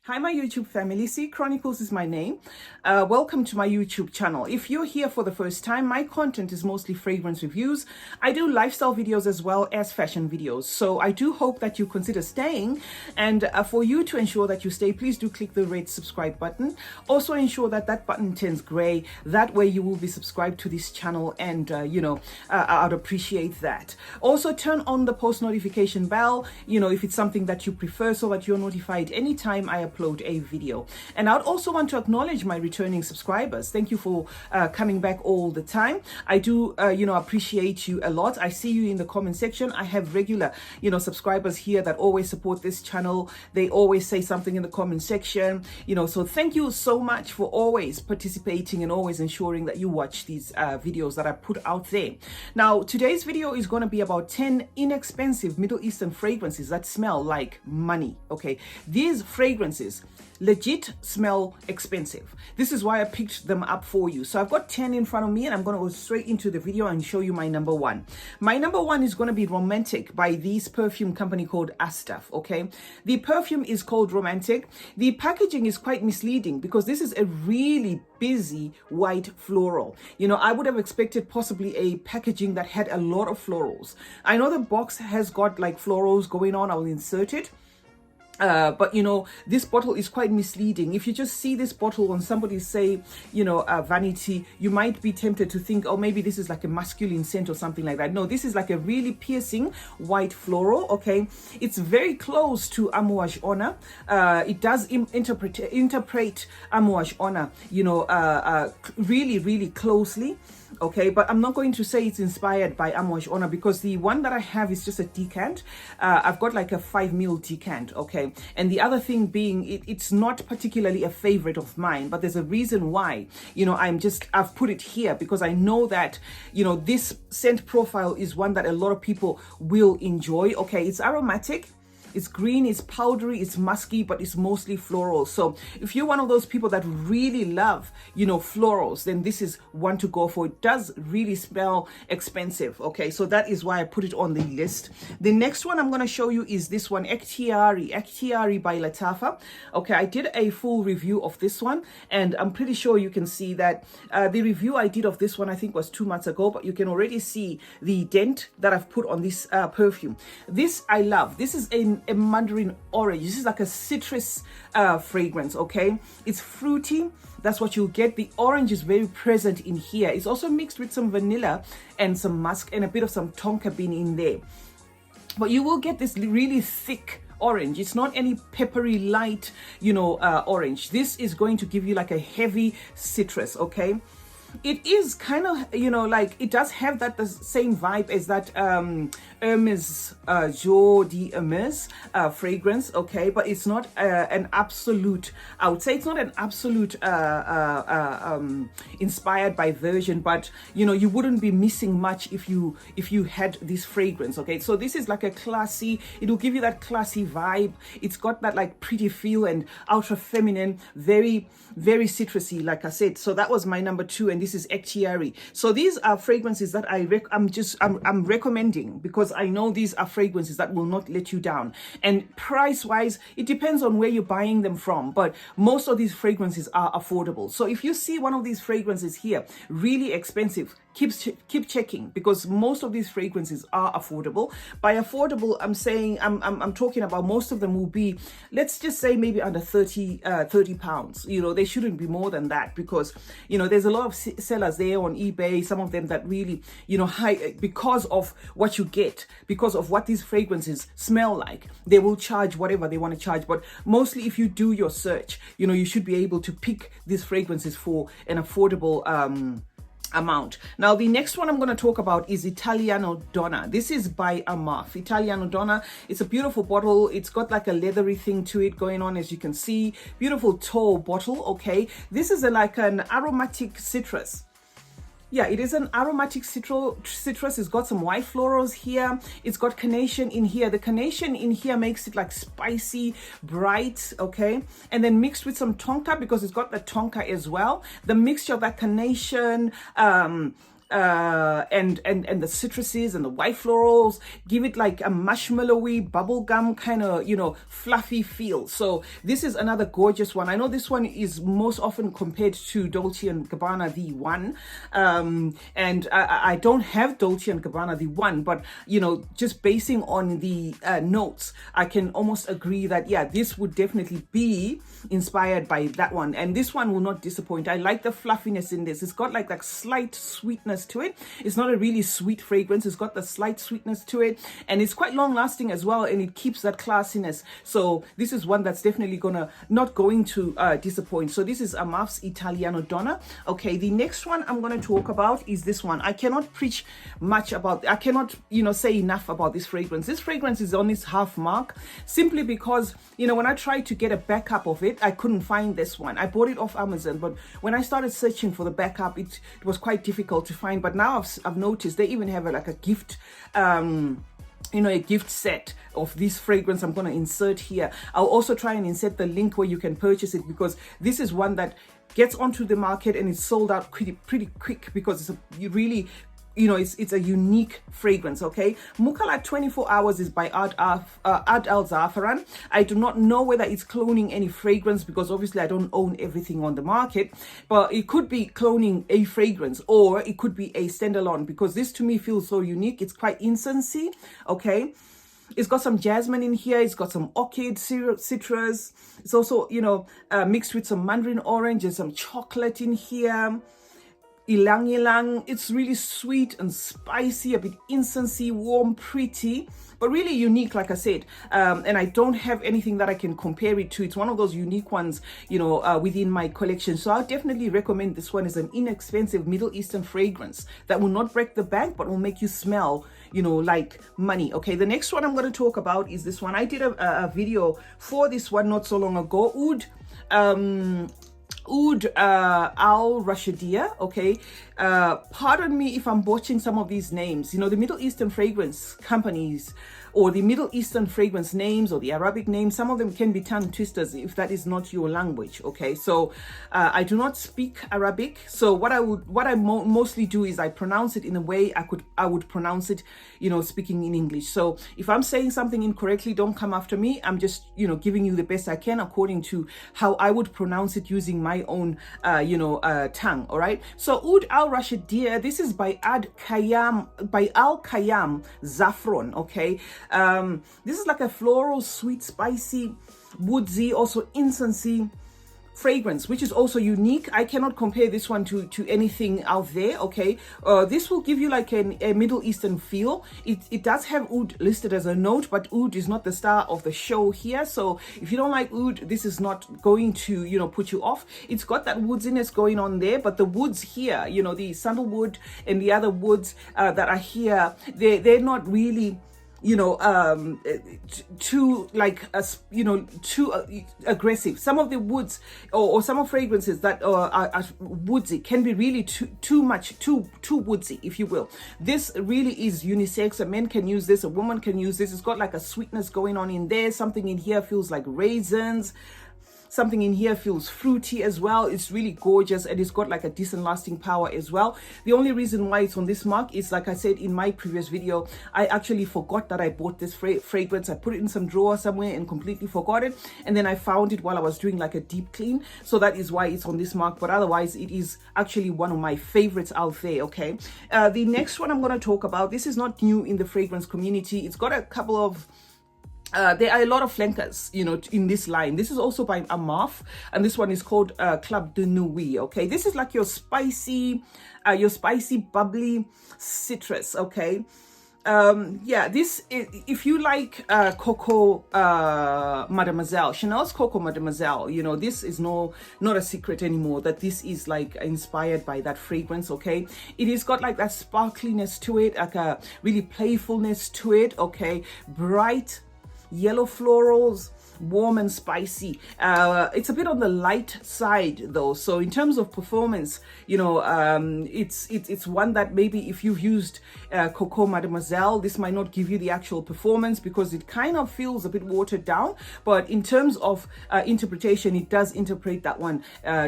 Hi, my YouTube family. CeeChronicles is my name. Welcome to my YouTube channel. If you're here for the first time, my content is mostly fragrance reviews. I do lifestyle videos as well as fashion videos. So I do hope that you consider staying. And for you to ensure that you stay, please do click the red subscribe button. Also ensure that that button turns gray. That way you will be subscribed to this channel and, I'd appreciate that. Also turn on the post notification bell, if it's something that you prefer, so that you're notified anytime I upload a video. And I'd also want to acknowledge my returning subscribers. Thank you for coming back all the time. I do appreciate you a lot. I see you in the comment section. I have regular subscribers here that always support this channel. They always say something in the comment section, so thank you so much for always participating and always ensuring that you watch these videos that I put out there. Now today's video is going to be about 10 inexpensive Middle Eastern fragrances that smell like money. Okay, these fragrances legit smell expensive. This is why I picked them up for you. So I've got 10 in front of me and I'm going to go straight into the video and show you my number one. My number one is going to be Romantic by this perfume company called Asta. Okay, the perfume is called Romantic. The packaging is quite misleading because this is a really busy white floral. I would have expected possibly a packaging that had a lot of florals. I know the box has got like florals going on. I'll insert it. But this bottle is quite misleading. If you just see this bottle on somebody say, vanity, you might be tempted to think, oh, maybe this is like a masculine scent or something like that. No, this is like a really piercing white floral. Okay, it's very close to Amouage Honor. It does interpret Amouage Honor, really, really closely. Okay, but I'm not going to say it's inspired by Amouage Honor because the one that I have is just a decant. I've got like a 5 ml decant. Okay, and the other thing being, it's not particularly a favorite of mine, but there's a reason why. I've put it here because I know that this scent profile is one that a lot of people will enjoy. Okay, it's aromatic. It's green, it's powdery, it's musky, but it's mostly floral. So if you're one of those people that really love, florals, then this is one to go for. It does really smell expensive. Okay, so that is why I put it on the list. The next one I'm going to show you is this one, Ektiari by Latafa. Okay, I did a full review of this one, and I'm pretty sure you can see that the review I did of this one, I think was 2 months ago, but you can already see the dent that I've put on this perfume. This I love. This is a mandarin orange. This is like a citrus fragrance. Okay, it's fruity. That's what you'll get. The orange is very present in here. It's also mixed with some vanilla and some musk and a bit of some tonka bean in there, but you will get this really thick orange. It's not any peppery light orange. This is going to give you like a heavy citrus. Okay, it is kind of it does have the same vibe as that Hermes Jour d'Hermes fragrance. Okay, but it's not an absolute, I would say it's not an absolute inspired by version, but you wouldn't be missing much if you had this fragrance. Okay, so this is like a classy, it will give you that classy vibe. It's got that like pretty feel and ultra feminine, very, very citrusy, like I said. So that was my number two, and this is Ektiari. So these are fragrances that I'm recommending because I know these are fragrances that will not let you down. And price wise, it depends on where you're buying them from, but most of these fragrances are affordable. So if you see one of these fragrances here really expensive, keep checking, because most of these fragrances are affordable. By affordable, I'm saying I'm talking about most of them will be, let's just say maybe under 30 pounds. They shouldn't be more than that, because there's a lot of sellers there on eBay, some of them that really high, because of what you get, because of what these fragrances smell like, they will charge whatever they want to charge. But mostly if you do your search, you should be able to pick these fragrances for an affordable amount. Now the next one I'm going to talk about is Italiano Donna. This is by Amaf. Italiano Donna, it's a beautiful bottle. It's got like a leathery thing to it going on, as you can see. Beautiful tall bottle. Okay, this is like an aromatic citrus. Yeah, it is an aromatic citrus. It's got some white florals here. It's got carnation in here. The carnation in here makes it like spicy, bright, okay? And then mixed with some tonka, because it's got the tonka as well. The mixture of that carnation, and the citruses and the white florals give it like a marshmallowy bubblegum kind of, you know, fluffy feel. So this is another gorgeous one. I know this one is most often compared to Dolce & Gabbana the one, and I don't have Dolce & Gabbana the one, but you know, just basing on the notes, I can almost agree that yeah, this would definitely be inspired by that one, and this one will not disappoint. I like the fluffiness in this. It's got like that slight sweetness to it. It's not a really sweet fragrance. It's got the slight sweetness to it, and it's quite long lasting as well, and it keeps that classiness. So this is one that's definitely not going to disappoint. So this is Amaf's Italiano Donna. Okay, the next one I'm going to talk about is this one. I cannot preach much about, I cannot, you know, say enough about this fragrance. This fragrance is on its half mark simply because, you know, when I tried to get a backup of it, I couldn't find this one. I bought it off Amazon, but when I started searching for the backup, it was quite difficult to find. But now I've noticed they even have like a gift, you know, a gift set of this fragrance. I'm going to insert here. I'll also try and insert the link where you can purchase it, because this is one that gets onto the market and it's sold out pretty quick, because it's a really, you know, it's a unique fragrance. Okay, Mukala 24 Hours is by Ad Al Zafaran. I do not know whether it's cloning any fragrance, because obviously I don't own everything on the market, but it could be cloning a fragrance, or it could be a standalone, because this to me feels so unique. It's quite incensey. Okay, it's got some jasmine in here. It's got some orchid, citrus. It's also, you know, mixed with some mandarin orange and some chocolate in here. Ilang ilang. It's really sweet and spicy, a bit incensey, warm, pretty, but really unique, like I said. And I don't have anything that I can compare it to. It's one of those unique ones, you know, within my collection. So I'll definitely recommend this one as an inexpensive Middle Eastern fragrance that will not break the bank, but will make you smell, you know, like money. Okay, the next one I'm going to talk about is this one. I did a video for this one not so long ago. Oud Al Rashidia. Okay, pardon me if I'm botching some of these names. You know, the Middle Eastern fragrance companies, or the Middle Eastern fragrance names, or the Arabic names, some of them can be tongue twisters if that is not your language. Okay, so I do not speak Arabic, so what I mostly do is I pronounce it in a way I would pronounce it, you know, speaking in English. So if I'm saying something incorrectly, don't come after me. I'm just, you know, giving you the best I can according to how I would pronounce it using my own tongue. All right, so Oud Al Rashidia, this is by Alkayam Zafron. Okay, this is like a floral, sweet, spicy, woodsy, also incensey fragrance, which is also unique. I cannot compare this one to anything out there. Okay, this will give you like a Middle Eastern feel. It does have oud listed as a note, but oud is not the star of the show here. So if you don't like oud, this is not going to, you know, put you off. It's got that woodsiness going on there, but the woods here, you know, the sandalwood and the other woods that are here, they're not really, you know, too like you know, too aggressive. Some of the woods or some of fragrances that are woodsy can be really too woodsy, if you will. This really is unisex. A man can use this, a woman can use this. It's got like a sweetness going on in there. Something in here feels like raisins. Something in here feels fruity as well. It's really gorgeous, and it's got like a decent lasting power as well. The only reason why it's on this mark is, like I said in my previous video, I actually forgot that I bought this fragrance. I put it in some drawer somewhere and completely forgot it, and then I found it while I was doing like a deep clean. So that is why it's on this mark, but otherwise it is actually one of my favorites out there. Okay, the next one I'm going to talk about, this is not new in the fragrance community. It's got a couple of there are a lot of flankers, you know, in this line. This is also by Amaf, and this one is called Club de Nuit. Okay, this is like your spicy, bubbly citrus. Okay, yeah, this is, if you like Coco Mademoiselle, Chanel's Coco Mademoiselle, you know, this is not a secret anymore that this is like inspired by that fragrance. Okay, it has got like that sparkliness to it, like a really playfulness to it. Okay, bright yellow florals, warm and spicy. It's a bit on the light side though, so in terms of performance, you know, it's one that maybe if you've used Coco Mademoiselle, this might not give you the actual performance because it kind of feels a bit watered down, but in terms of interpretation, it does interpret that one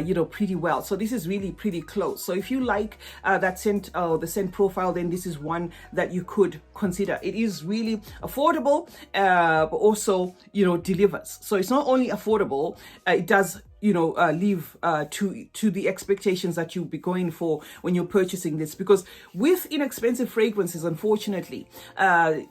you know, pretty well. So this is really pretty close. So if you like that scent, the scent profile, then this is one that you could consider. It is really affordable, but also, you know, delivers. So it's not only affordable, it does, you know, live to the expectations that you'll be going for when you're purchasing this, because with inexpensive fragrances, unfortunately,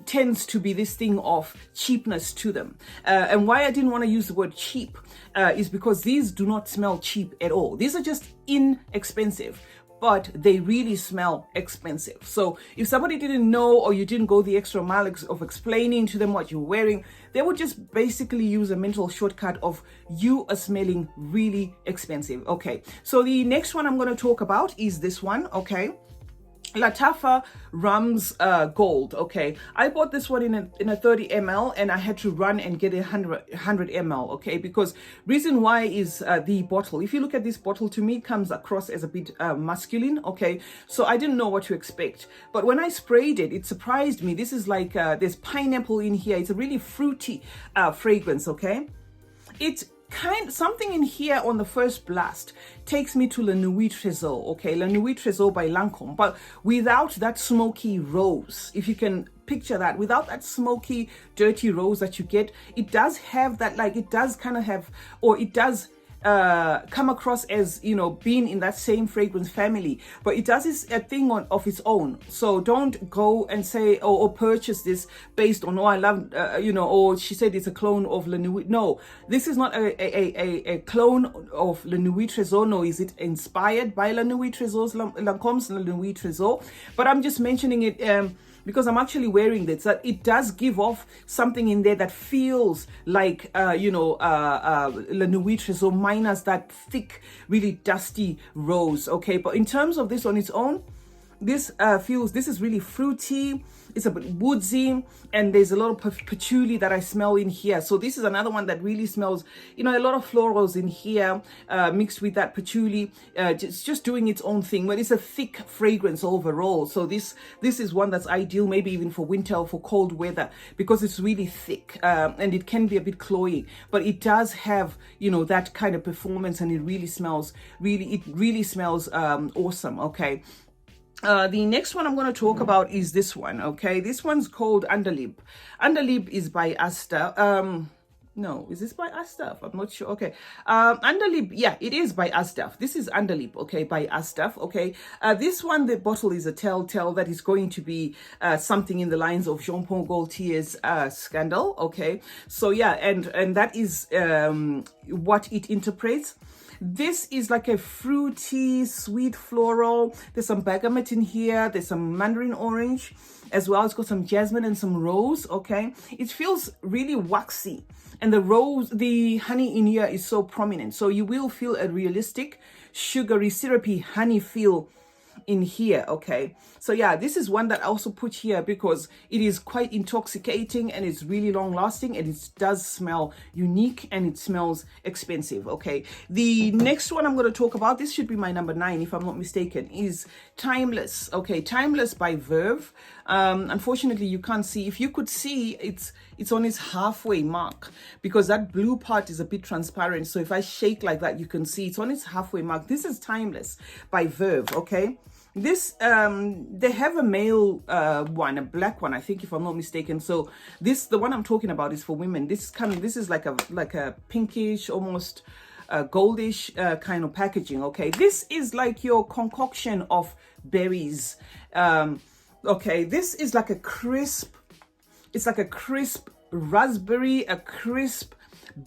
tends to be this thing of cheapness to them. And why I didn't want to use the word cheap is because these do not smell cheap at all. These are just inexpensive, but they really smell expensive. So if somebody didn't know, or you didn't go the extra mile of explaining to them what you're wearing, they would just basically use a mental shortcut of you are smelling really expensive. Okay, so the next one I'm going to talk about is this one. Okay, Latafa Rums Gold. Okay, I bought this one in a 30 ml, and I had to run and get a 100 ml. Okay, because reason why is the bottle. If you look at this bottle, to me it comes across as a bit masculine. Okay, so I didn't know what to expect, but when I sprayed it, it surprised me. This is like there's pineapple in here. It's a really fruity fragrance. Okay, it's something in here on the first blast takes me to Le Nuit Trésor. Okay, Le Nuit Trésor by Lancôme, but without that smoky rose. If you can picture that, without that smoky dirty rose that you get, it does have that, like, it does kind of have, or it does come across as, you know, being in that same fragrance family, but it does is a thing of its own. So don't go and say or purchase this based on, oh, I love you know, or she said it's a clone of Le Nuit. No, this is not a clone of Le Nuit Trésor. No, is it inspired by Le Nuit Trésor, Lancôme's Le Nuit Trésor? But I'm just mentioning it because I'm actually wearing this, that it does give off something in there that feels like, you know, Le Nuit Trésor minus that thick, really dusty rose. Okay, but in terms of this on its own, this this is really fruity. It's a bit woodsy, and there's a lot of patchouli that I smell in here. So this is another one that really smells, you know, a lot of florals in here, mixed with that patchouli, just doing its own thing. But it's a thick fragrance overall. So this is one that's ideal, maybe even for winter or for cold weather, because it's really thick, and it can be a bit cloying, but it does have, you know, that kind of performance, and it really smells awesome. Okay. The next one I'm going to talk about is this one. Okay, this one's called Underlip. Underlip is by Asta. No, is this by Asta? I'm not sure. Okay, Underlip, yeah, it is by Asta. This is Underlip, okay, by Asta. Okay, this one, the bottle is a telltale that is going to be something in the lines of Jean Paul Gaultier's Scandal. Okay, so yeah, and that is what it interprets. This is like a fruity, sweet floral. There's some bergamot in here. There's some mandarin orange as well. It's got some jasmine and some rose. Okay, it feels really waxy, and the honey in here is so prominent. So you will feel a realistic, sugary, syrupy honey feel in here. Okay, so yeah, this is one that I also put here because it is quite intoxicating, and it's really long lasting, and it does smell unique, and it smells expensive. Okay, the next one I'm going to talk about, this should be my number 9 if I'm not mistaken, is Timeless. Okay, Timeless by Verve. Unfortunately you can't see. If you could see, it's on its halfway mark, because that blue part is a bit transparent. So if I shake like that, you can see it's on its halfway mark. This is Timeless by Verve. Okay, this they have a male one, a black one, I think, if I'm not mistaken. So the one I'm talking about is for women. This is like a pinkish, almost goldish kind of packaging. Okay, this is like your concoction of berries. Okay, this is like a crisp, it's like a crisp raspberry, a crisp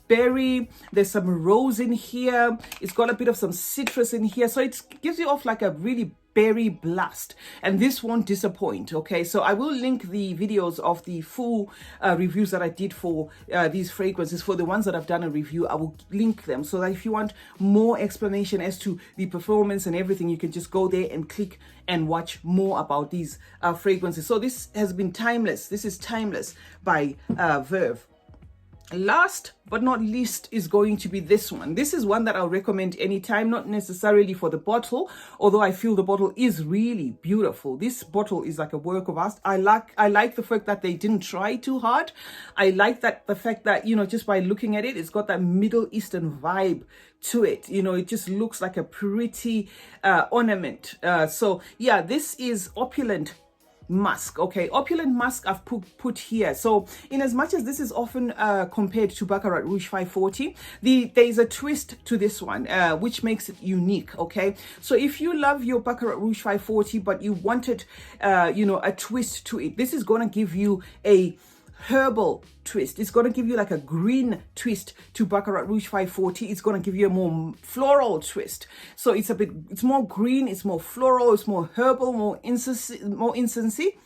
berry. There's some rose in here. It's got a bit of some citrus in here. So it gives you off like a really berry blast, and this won't disappoint. Okay, so I will link the videos of the full reviews that I did for these fragrances. For the ones that I've done a review, I will link them, so that if you want more explanation as to the performance and everything, you can just go there and click and watch more about these fragrances. So this has been Timeless. This is Timeless by Verve. Last but not least is going to be this one. This is one that I'll recommend anytime, not necessarily for the bottle, although I feel the bottle is really beautiful. This bottle is like a work of art. I like the fact that they didn't try too hard. I like that the fact that, you know, just by looking at it, it's got that Middle Eastern vibe to it. You know, it just looks like a pretty ornament. So yeah, this is Opulent Mask. Okay, Opulent Mask I've put here. So in as much as this is often compared to Baccarat Rouge 540, there's a twist to this one which makes it unique. Okay, so if you love your Baccarat Rouge 540 but you wanted you know, a twist to it, this is going to give you a herbal twist. It's going to give you like a green twist to Baccarat Rouge 540. It's going to give you a more floral twist. So it's more green, it's more floral, it's more herbal, more incensey,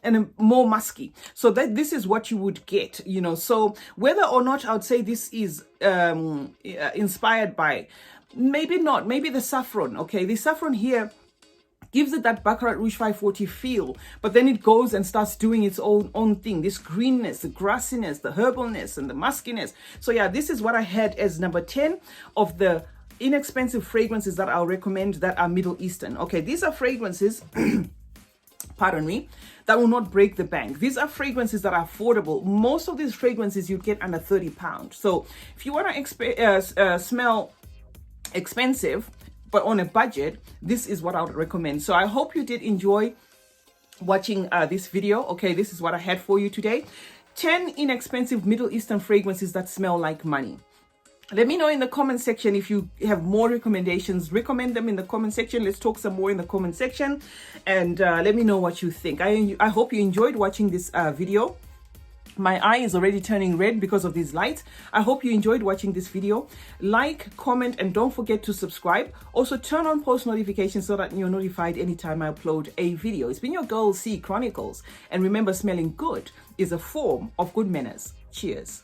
and more musky. So this is what you would get, you know. So whether or not I would say this is inspired by, maybe not, maybe the saffron. Okay, the saffron here gives it that Baccarat Rouge 540 feel, but then it goes and starts doing its own thing. This greenness, the grassiness, the herbalness, and the muskiness. So yeah, this is what I had as number 10 of the inexpensive fragrances that I'll recommend that are Middle Eastern. Okay, these are fragrances, pardon me, that will not break the bank. These are fragrances that are affordable. Most of these fragrances you get under £30. So if you want to smell expensive, but on a budget, this is what I would recommend. So I hope you did enjoy watching this video. Okay, this is what I had for you today. 10 inexpensive Middle Eastern fragrances that smell like money. Let me know in the comment section if you have more recommendations. Recommend them in the comment section. Let's talk some more in the comment section. And let me know what you think. I hope you enjoyed watching this video. My eye is already turning red because of these lights. I hope you enjoyed watching this video. Like, comment, and don't forget to subscribe. Also, turn on post notifications so that you're notified anytime I upload a video. It's been your girl, C Chronicles. And remember, smelling good is a form of good manners. Cheers.